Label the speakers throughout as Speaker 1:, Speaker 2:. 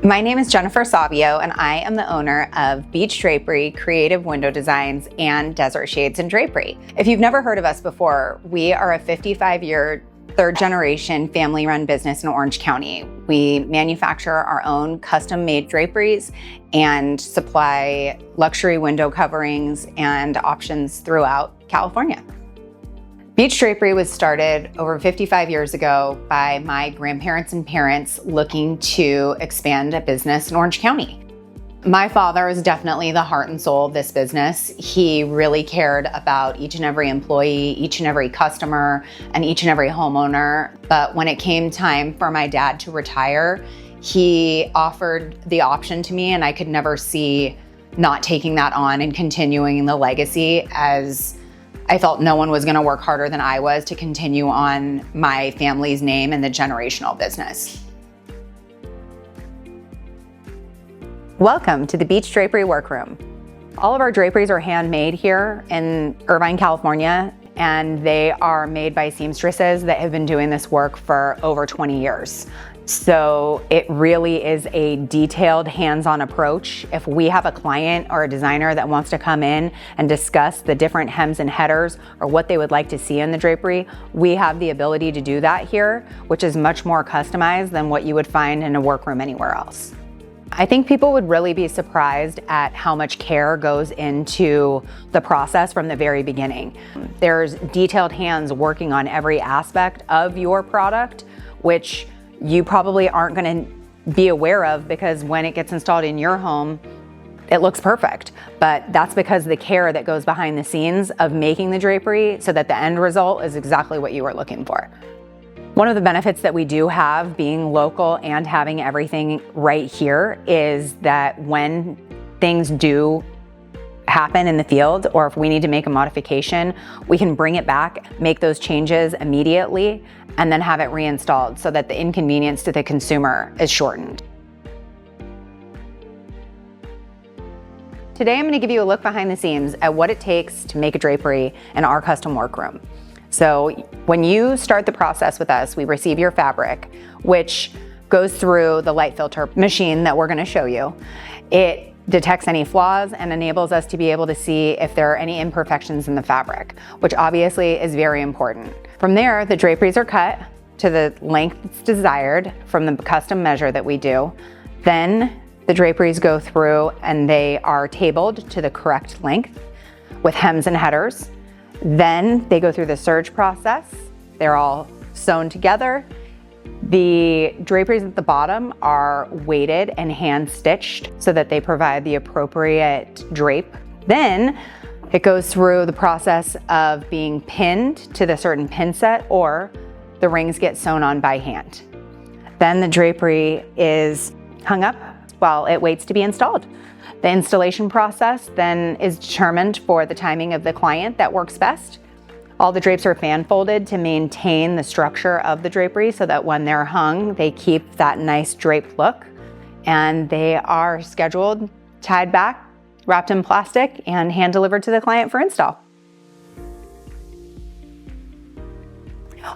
Speaker 1: My name is Jennifer Savio, and I am the owner of Beach Drapery, Creative Window Designs, and Desert Shades Drapery. If you've never heard of us before, we are a 55-year, third-generation family-run business in Orange County. We manufacture our own custom-made draperies and supply luxury window coverings and options throughout California. Beach Drapery was started over 55 years ago by my grandparents and parents looking to expand a business in Orange County. My father is definitely the heart and soul of this business. He really cared about each and every employee, each and every customer, and each and every homeowner. But when it came time for my dad to retire, he offered the option to me, and I could never see not taking that on and continuing the legacy, as I felt no one was going to work harder than I was to continue on my family's name and the generational business. Welcome to the Beach Drapery Workroom. All of our draperies are handmade here in Irvine, California, and they are made by seamstresses that have been doing this work for over 20 years. So it really is a detailed, hands-on approach. If we have a client or a designer that wants to come in and discuss the different hems and headers or what they would like to see in the drapery, we have the ability to do that here, which is much more customized than what you would find in a workroom anywhere else. I think people would really be surprised at how much care goes into the process from the very beginning. There's detailed hands working on every aspect of your product, which you probably aren't going to be aware of, because when it gets installed in your home, it looks perfect. But that's because the care that goes behind the scenes of making the drapery so that the end result is exactly what you were looking for. One of the benefits that we do have being local and having everything right here is that when things do happen in the field, or if we need to make a modification, we can bring it back, make those changes immediately, and then have it reinstalled so that the inconvenience to the consumer is shortened. Today I'm going to give you a look behind the scenes at what it takes to make a drapery in our custom workroom. So when you start the process with us, we receive your fabric, which goes through the light filter machine that we're going to show you. It detects any flaws and enables us to be able to see if there are any imperfections in the fabric, which obviously is very important. From there, the draperies are cut to the length that's desired from the custom measure that we do. Then the draperies go through and they are tabled to the correct length with hems and headers. Then they go through the serge process. They're all sewn together. The draperies at the bottom are weighted and hand stitched so that they provide the appropriate drape. Then it goes through the process of being pinned to the certain pin set, or the rings get sewn on by hand. Then the drapery is hung up while it waits to be installed. The installation process then is determined for the timing of the client that works best. All the drapes are fan folded to maintain the structure of the drapery so that when they're hung, they keep that nice draped look. And they are scheduled, tied back, wrapped in plastic, and hand delivered to the client for install.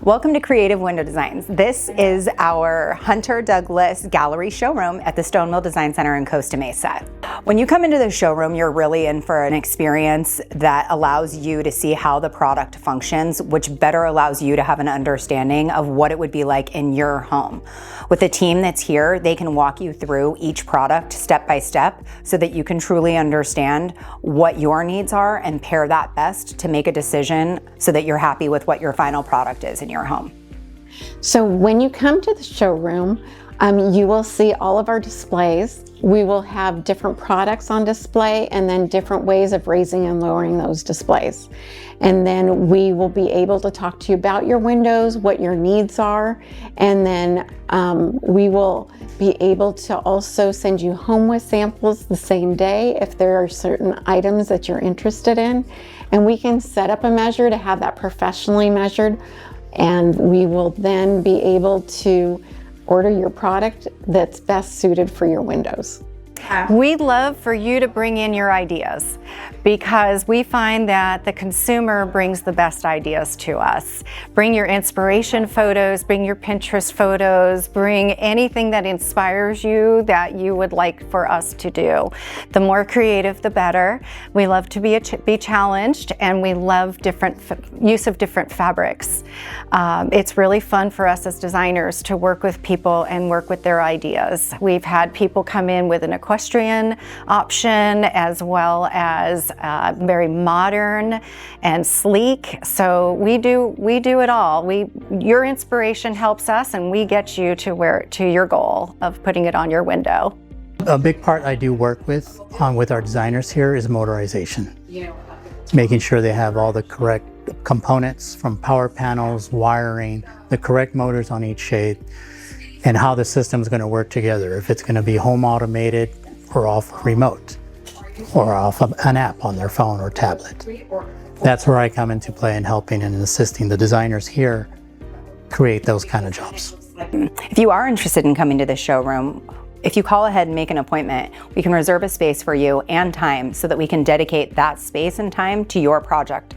Speaker 1: Welcome to Creative Window Designs. This is our Hunter Douglas Gallery showroom at the Stone Mill Design Center in Costa Mesa. When you come into the showroom, you're really in for an experience that allows you to see how the product functions, which better allows you to have an understanding of what it would be like in your home. With the team that's here, they can walk you through each product step by step so that you can truly understand what your needs are and pair that best to make a decision so that you're happy with what your final product is in your home.
Speaker 2: So when you come to the showroom, you will see all of our displays. We will have different products on display and then different ways of raising and lowering those displays. And then we will be able to talk to you about your windows, what your needs are, and then we will be able to also send you home with samples the same day if there are certain items that you're interested in. And we can set up a measure to have that professionally measured, and we will then be able to order your product that's best suited for your windows.
Speaker 1: We'd love for you to bring in your ideas, because we find that the consumer brings the best ideas to us. Bring your inspiration photos, bring your Pinterest photos, bring anything that inspires you that you would like for us to do. The more creative, the better. We love to be challenged, and we love use of different fabrics. It's really fun for us as designers to work with people and work with their ideas. We've had people come in with an equestrian option, as well as very modern and sleek. So we do it all. Your inspiration helps us, and we get you to your goal of putting it on your window.
Speaker 3: A big part I do work with our designers here is motorization. Making sure they have all the correct components, from power panels, wiring, the correct motors on each shade, and how the system is going to work together. If it's going to be home automated or off remote, or off of an app on their phone or tablet. That's where I come into play in helping and assisting the designers here create those kind of jobs.
Speaker 1: If you are interested in coming to the showroom, if you call ahead and make an appointment, we can reserve a space for you and time so that we can dedicate that space and time to your project.